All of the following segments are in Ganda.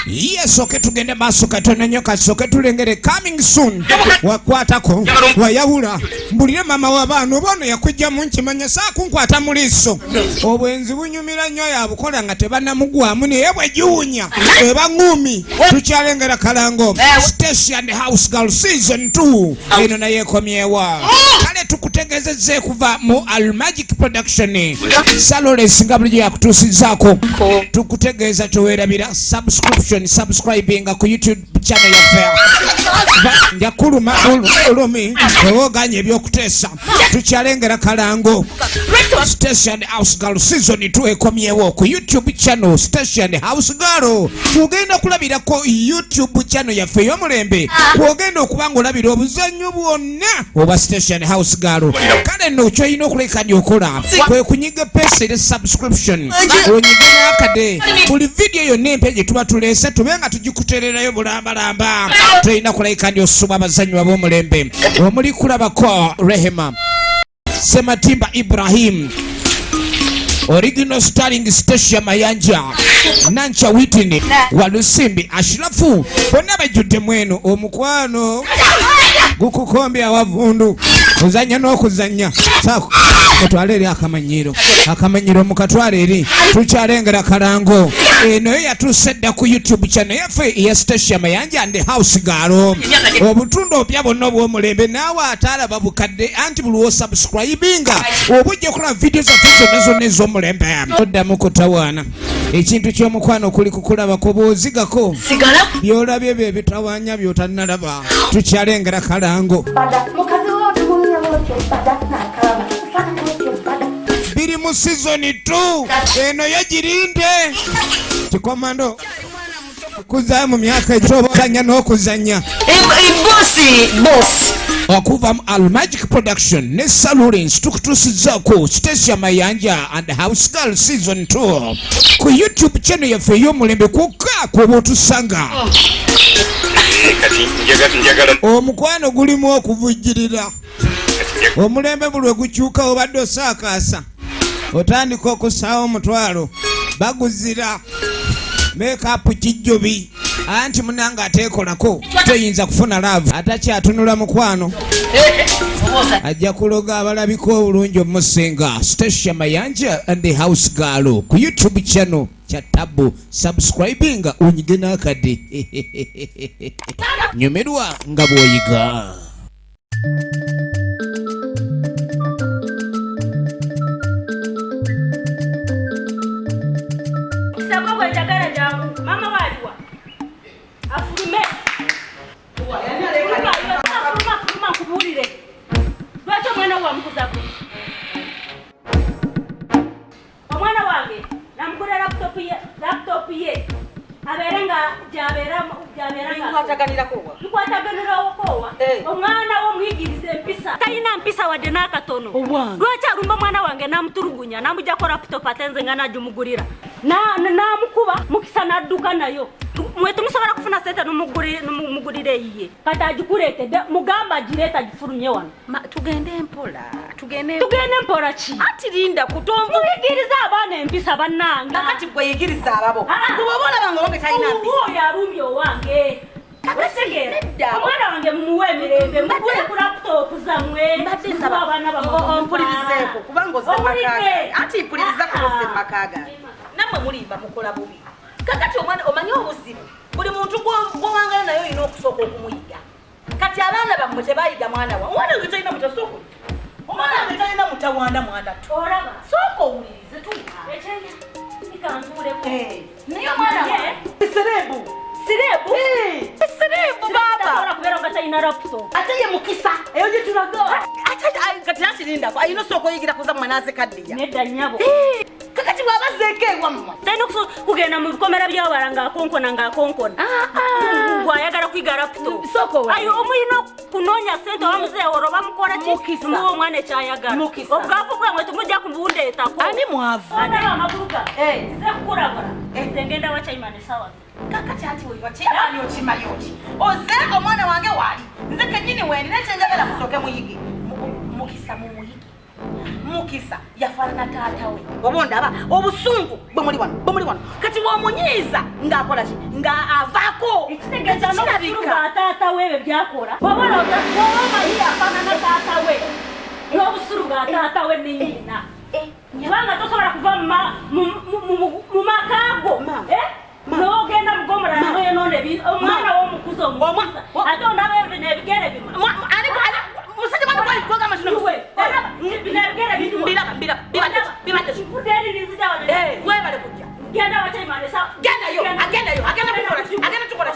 Yes, okay, tugende maaso katono nnyo kasooke tulengere coming soon. Wakwatako wayawula mbulire mama w'abaana oba ono yakujjamu nkimanya saakunkwata mu liiso. Obwenzi bunyumira nnyo yabukola nga tebannamugwamu naye bwe giwunya eba ngumi. Tukyalengera Kalango Station House Girl Season 2 eno naye ekomyewa. Kale tukutegezezze kuva mu Almagic Production Salores nga bulijjo yakutuusizaako. Tukutegeeza toweerabira subscribing ku YouTube channel yaffe. Njakuluma ulumi ewoganye ebyokuteesa. Tukyalengera Kalango Station House Girl Season 2 ekomyewo ku YouTube channel Station House Girl. Tugenda kulabirako YouTube channel yaffe y'omulembe. Kwogenda okuba ng'olabira obuzannyo bwonna oba Station House Girl. Kale nno ky'olina okulekanya okola kwe kunyiga pesere subscription onyige n'akade buli video yonna empya gye tuba tuleese tube nga tugikuteererayo bulambalamba. Tolina kulekanya osuba abazannyi ab'omulembe omuli kulabako Rehema Sematimba Ibrahim Original starring Stacia Mayanja Nancha Whitney Walusimbi Ashrafu bonna bajjudde mweno omukwano gukukombya awavundu kuzanya n'okuzanya saako katwale eri akamanyiro mukatwale eri. Tukyalengera Kalango eno yatuuse dda ku YouTube channel yaffe eya Stacia Mayanja and House Girl. Obutundu obupya bonna obw'omulembe naawe ataalaba bukadde anti buli wosubscribinga oba ojja kulaba video zaffe zonna ez'omulembe. Oddamu kutawaana ekintu ky'omukwano kuli kukulabako bw'ozigako by'olabye bye bitawaanya by'otannalaba. Tukyalengera Kalango biri mu season 2 eno yegirinde kikomando kuzaa mu myaka egy'obuzanya n'okuzanya boss okuva mu Almagic Production ne Salurins tukutuusizaako Stacia Mayanja and House Girl Season 2 ku YouTube channel yaffe ey'omulembe kwokka kw'oba otusanga. Omukwano gulimu okuvujjirira omulembe bulwe gukyuka obadde osaakaasa otandika okusaawa omutwalo baguzira make-up kijjubi anti munanga ateekolako toyinza kufuna laavu atacyatunula mukwano ajja kuloga abalabika obulungi omusinga. Stacia Mayanja and the House Girl ku YouTube channel kya Tabu subscribing unyige n'akade nyumirwa nga bw'oyiga. Mama waliwa afurume afuruma kubulire lwaki omwana wa mukuzako omwana wange namugula laptop ye abeere nga gyabeera nkwataganirawokowa omwana womuyigiriza empisa talina mpisa wadde n'akatono. Lwaki alumba omwana wange namutulugunya namujjako laptop ate nze nga najumugulira namukuba mukisa nadduka nayo mwetu musobola kufuna sente numugulire yiye kati agikuleetedde mugamba agireeta agifulumye wano. Tugende mpola ki ati linda kutombo muyigiriza abaana empisa bannange kati gwe yigiriza ababo kubobola bango wange talina mpisa oyo alumbye owange omwana wange mumuwe emirembe mugule ku laptop zammwe ompulirizeeko kubanga ozemakaga anti mpuliriza kuozemakaga namwe mulimba mukola bubi kakati omwana omanyi obuzibu buli muntu gwowangala naye olina okusooka okumuyiga kati abaana bammwe tebayiga mwana wa omwana wange talina mutasoko omwana wange talina mutawanda mwana olaba sooka owulirize tuwa naye omwana Sirebu baba kubeera nga talina laptop ate ye mukisa eyo gye tulaga kati nanti linda ayina osooka oyigira kuza mumanaze kaddiya nedda nnyabo kakati bwabazeeko ewammwe talina kugenda mu bikomera by'awala ng'akonkona gwayagala kuyiga laptop ayo omulina kunoonya sente obamuzeewo olwo bamukola ki muwa omwana ekyayagala obwavu bwamwe tumujja kubundeetako ani mwavu olaba amagulu ga zekukulabula nze ngenda wakyayima ne sawa kakati ati wewakyani okimayoti oze omwana wange waali nze kenyini wendi nekyenjagala musooke muyige mukisa mumuyige Mukisa yafaanana taata we obondaba obusungu bwe muli wano kati womunyiiza ng'akola ki ng'avaako ekitegeeza n'obusungu taata we byakola wabona omanyi yafaanana taata we n'obusungu taata we ne nnyina kubanga tosobola kuva mu makaago n'ogenda mugomolana noyonoona omwana w'omukuzi omukuza ate ondaba nebigere bimu musajja mwana kwali kwagamba kino webale kujja gendayo agenda tukola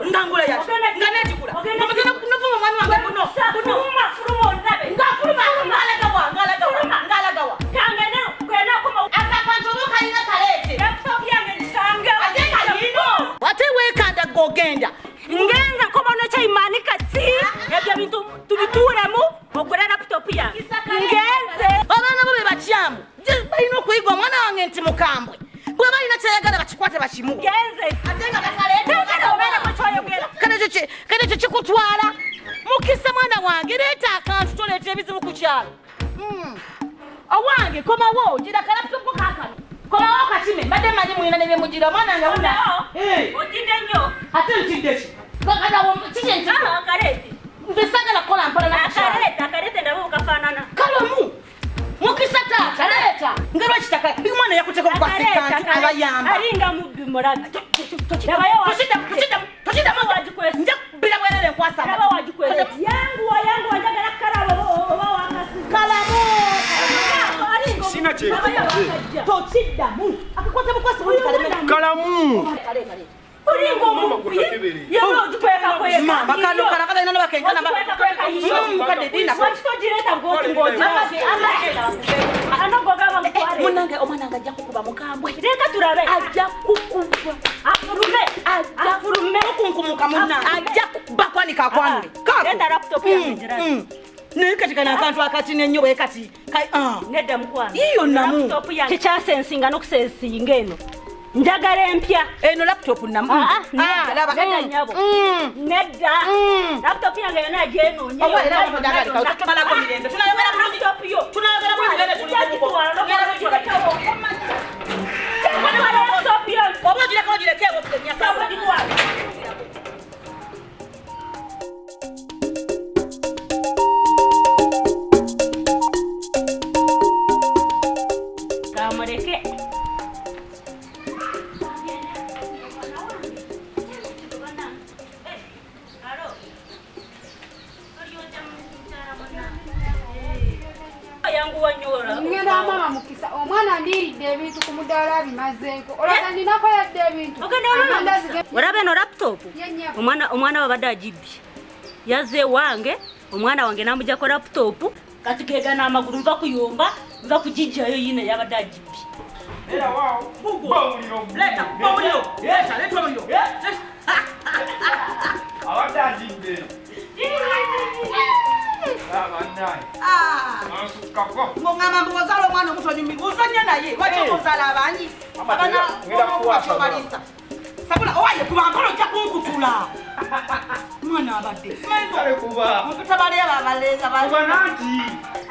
ngangula yaki nga netikula novuma mwami wange buno ngalagawa akakantobokalina kaleete ate wekanda gogenda ngenza nkobona ekyayimaani kati ebyo bintu tubituulemu ogula laputopu yange ngenze abaana bo be bakyamu balina okuyiga omwana wange nti mukambwe bwe balina kyayagala bakikwate bakimu ngenze ate nga bakaleeta kale ekyo kikutwala Mukisa mwana wange leeta akantu toleeta ebizibu ku kyalo owange komawo gira kalaputopu kakano komawo kakime mbadde manyi mulina nebyemugira omwana nga wuna otidde nnyo ate ntidde ki kakadawo kiki enti akaleete nze sagala kukola mpola akaleete ndaba okafaanana kalomu Mukisa taata leeta ngalwakitaka omwana yakuteka okukwasekantu abayamba alinga mubbi mulabi tokidamu wagikwesa nja kubira bwerere nkwasa ndaba wagikwesa yanguwa njagala kalabo oba wakasiza kalamu sina kyekize tokiddamu akakwata bukwasi buli kalemera kalamu olinga omubbi yaba ogikweka kweka mama kano kalakala ina bakenkana mukadde dina wakitogireeta anogogaba mutwale munange omwana nga ajja kukuba mukambwe leka tulabe ajja kukuba afulume okunkumuka munange ajja bakwanika akwanule leta laputopu yange naye kati kana akantu akatini ennyo bwe kati nedda mukwano iyo namu laputopu yange kikyasensinga n'okusensinga eno njagala empya eno laptop namu nedda nyabo nedda laputopu yange yona yagyenoonye tumalako mirembe laputopu yo tunayogera oba ogireka ogirekeewo kamuleke ngenda mama Mukisa omwana ndiridde ebintu ku mudaala bimazeeko olwoza ndinako yadde ebintu olaba eno laputopu omwana wabadde agibbye yazze wange omwana wange namujjako laputopu kati gegana amagulu nva kuyomba nva kugijjayo yine yabadde agibbye ng'ongamba mbu ozaala omwana omutonyumi ozanya naye lwaki ozaala abangi abaanaobalisa sabula owaye kuba nkola ojja kunkutula mwana abadde mukutabaleeba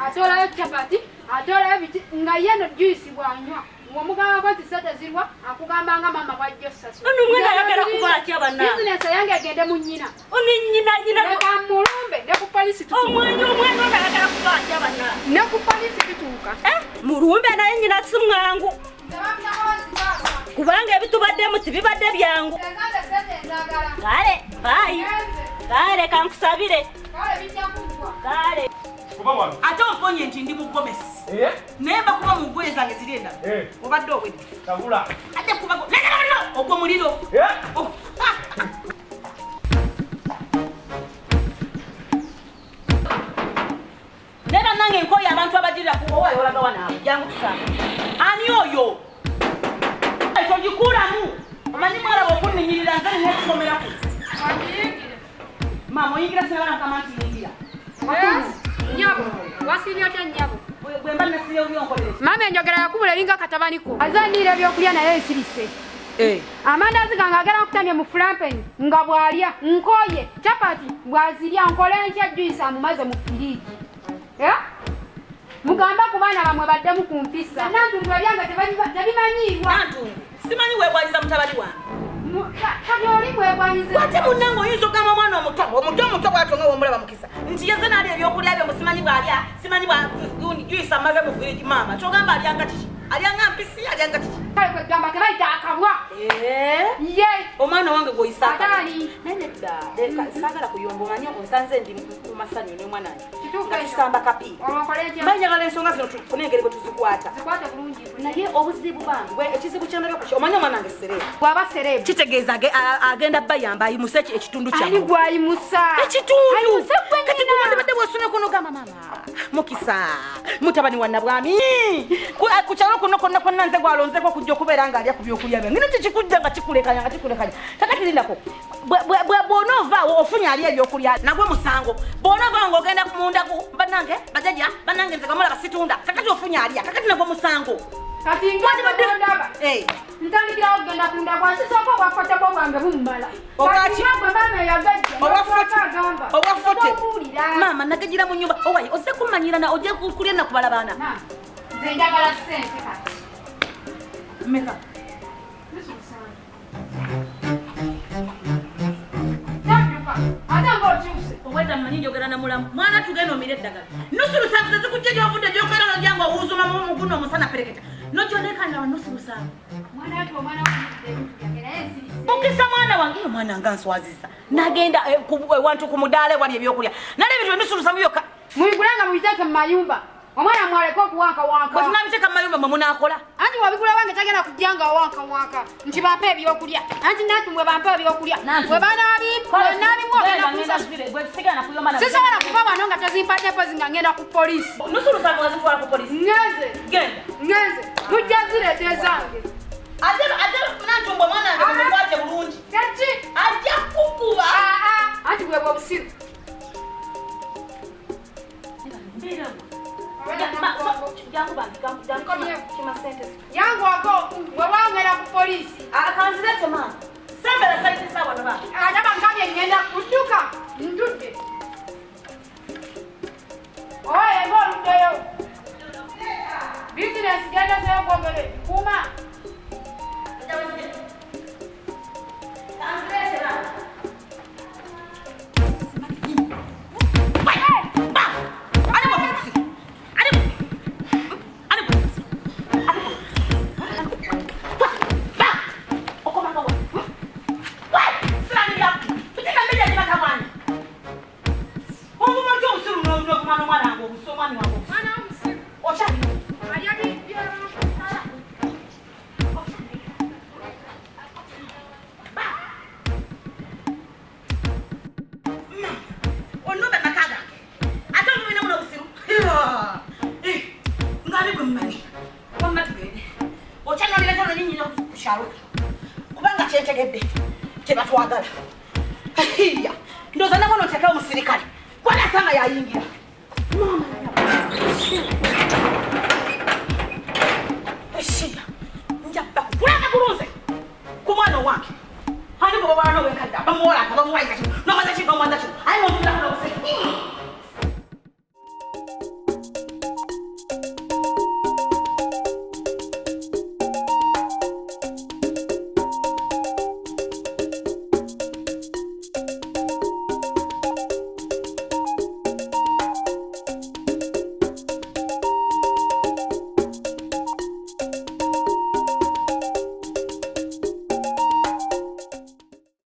atolayo capati atolayo biti nga yeno juisi bwanywa ng'omugamba ko tisatezirwa akugambanga mama bwajja osasula ono omwana ayagala kuba atya banna bizinesi yange egende mu nnyina ono nyina leka mulumbe ne ku polisi omwana ono ayagala kuba atya banna ne ku polisi bituuka mulumbe naye nyina si mwangu kubanga ebitubaddemu tibibadde byangu kale bayi kale kankusabire kale ate omponye nti ndi mugomesi naye bakuba mu ggwe zange ziri endala obadde obwedde ate kubago ogwo muliro naye bannange enkoyi abantu abagirira kuowayo olaga wanaawe jangu tusanga ani oyo togikulamu omanyi mwalaba okunninyirira nze nekusomeraku mama oyingira sinabanakama nti yingira nyabo wasibye otya nyabo bwemba nasire obyonkolere mama enjogera yakubula eringa katabaniko azandiira ebyokulya naye esirise amandazi gange agala nkutamye mu fulampeni nga bw'alya nkoye capati bw'azirya nkole ntya juisi amumaze mu firiigi mugamba ku baana bamwe baddemu ku mpisa nantundu ebyanga tebimanyiirwa. Nantundu simanyi weebwanyiza mutabani wange. Kati oli mwebwanyize. Wate munnange oyinza okugamba omwana omuto bw'atonga w'omulaba mukisa nti yeze n'ali ebyokulya bye musimanyi bw'alya simanyi bw'ayisa amaze mu firiji maama kyogamba alyanga kiki alyanga mpisi alyanga kiki kale kwegamba tebayita akabwa. Ye omwana wange gw'oyisa atali naye nedda saagala kuyomba omanyi onsanze ndi mu masanyu n'omwana wange Kituufu nga ekyo. tusamba kapiira olwokole ntya mbanjagala ensonga zino tufune engeri bwe tuzikwata zikwate bulungi naye obuzibu bange ekizibu kyandabye kuki omanyi omwana wange serebu bw'aba serebu kitegeeza agenda bayamba ayimuse ekitundu ali kyamu gwayimusa ekitundu ayimuse kati gwenyina gumandibadde bw'osomeko n'ogamba mama mukisa mutabani wa nabwami ku kyalo kuno konna konna nze gwalonzeko okujja okubeera ng'alya ku byokulya bye ngino kikikujja nga kikulekanya kakati lindako bw'onoovaawo ofunye ali ebyokulya nagwe musango bw'onoovaawo ng'ogenda munda bannange bajajja bannange nze gamulaba situunda kakati ofunye alya kakati nagwe musango kati ngandaba ntandikirawo kugenda kunda bwasisooka obwafatabo bwange bumumala Obwaki? gwe maama yagajja obwafote maama nagagira mu nnyumba owaye ozze kumanyira na ojja kulya nakubala baana nze njagala sente kati meka ate ngaokyuse obwedda mmanyi njogera na mulamu mwana tugenda omira eddagala nusu lusanvu zezikujja gyovudde gyokoera nojanga owuuzuma muguno omusana pereketa nojonekanira wa nusu lusanvu mukisa mwana wange omwana nga nswazisa nagenda wantu ku mudaala wali ebyokulya nale ebintu enusu lusanvu byokka mubigulanga mubiteeke mu mayumba omwana mwaleka okuwankawanka bwetunabiteeka mu mayumba mwe munakola anti wabigula wange tagenda kujja nga wankawanka nti bampe ebyokulya anti nati mwe bampe ebyokulya bwe banaabimusisobola kuva wano nga tezimpaddepozi nga ngenda ku polisi nusu lusanvu nga zitwala ku polisi ngenze mujja zireeta ezange ate nantumba omwana wange mumukwate bulungi keki ajja kukuba anti bwe bwobusiru yangwako bwe bangenda ku polisi akanzirete maama sembera saitisa wano ba adaba ngabye ngenda kudduka ntudde oye ng'oluddeyo bizinesi gendeseyo kwogere kuma kubanga kyentegedde kyebatwagala ndoza nabono nteekeo omusirikale kwanasanga yayingira eshiya njabba kulanga bulunze ku mwana owange ani bwe babaana owekadda bamuwolanga bamuwayiza